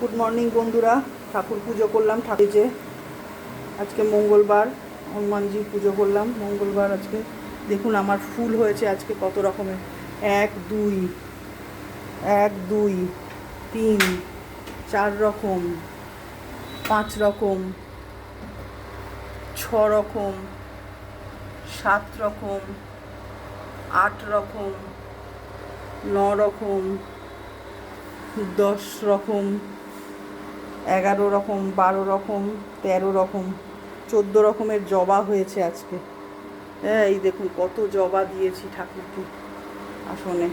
Good morning বন্ধুরা। ঠাকুর পুজো করলাম। ঠাকুর যে আজকে মঙ্গলবার, হনুমানজির পুজো করলাম মঙ্গলবার আজকে। দেখুন আমার ফুল হয়েছে আজকে কত রকমের। 1 2 1 2 3 4 রকম, 5 রকম, 6 রকম, 7 রকম, 8 রকম, 9 রকম, 10 রকম, 11 রকম, 12 রকম, 13 রকম, 14 রকমের জবা হয়েছে আজকে। হ্যাঁ, এই দেখুন কত জবা দিয়েছি ঠাকুরকে আসনে।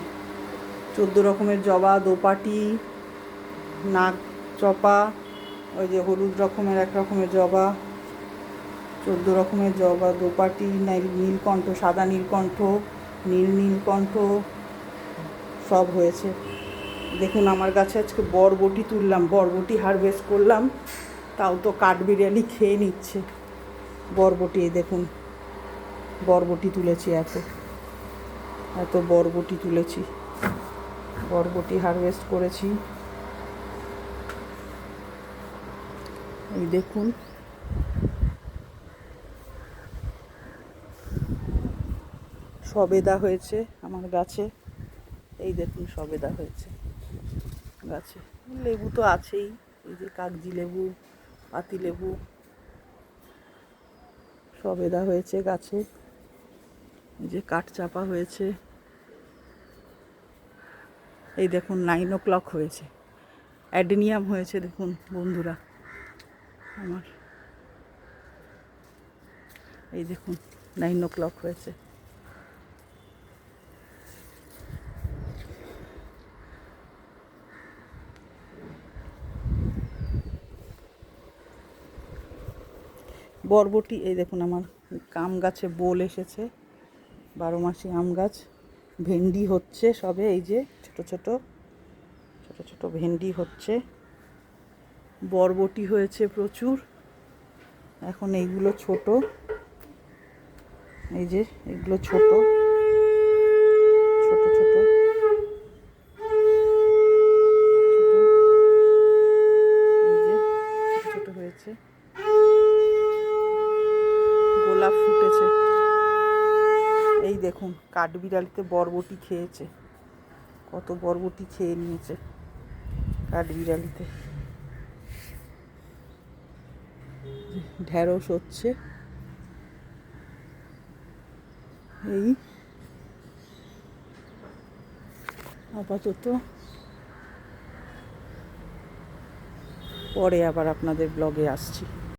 14 রকমের জবা, দোপাটি, নাগ চপা, ওই যে হলুদ রকমের এক রকমের জবা, 14 রকমের জবা, দোপাটি, নীলকণ্ঠ, সাদা নীলকণ্ঠ, নীলকণ্ঠ সব হয়েছে। দেখুন আমার গাছে আজকে বরবটি তুললাম, বরবটি হারভেস্ট করলাম, তাও তো কাঠবিড়ালি খেয়ে নিচ্ছে বরবটি। দেখুন বরবটি তুলেছি, এত বরবটি তুলেছি, বরবটি হারভেস্ট করেছি। এই দেখুন সবেদা হয়েছে আমার গাছে, এই দেখুন সবেদা হয়েছে গাছে। লেবু তো আছেই, এই যে কাগজি লেবু, পাতি লেবু, সবেদা হয়েছে গাছে। এই যে কাঠচাপা হয়েছে। এই দেখুন 9 o'clock হয়েছে, অ্যাডেনিয়াম হয়েছে দেখুন বন্ধুরা আমার। এই দেখুন 9 o'clock হয়েছে। বরবটি, এই দেখুন আমার আম গাছে বোল এসেছে, 12 মাসি আম গাছ। ভেন্ডি হচ্ছে সবে, এই যে ছোট ছোট ছোট ছোট ভেন্ডি হচ্ছে। বরবটি হয়েছে প্রচুর। এখন এইগুলো ছোট, এই যে এগুলো ছোট ছোট ছোট ছোট, এই যে ছোট ছোট হয়েছে। গোলাপ ফুটেছে। এই দেখুন কাঠবিড়ালিতে বরবটি খেয়েছে, কত বরবটি খেয়ে নিয়েছে কাঠবিড়ালিতে। ঢেঁড়স হচ্ছে। এই আপাতত, পরে আবার আপনাদের ব্লগে আসছি।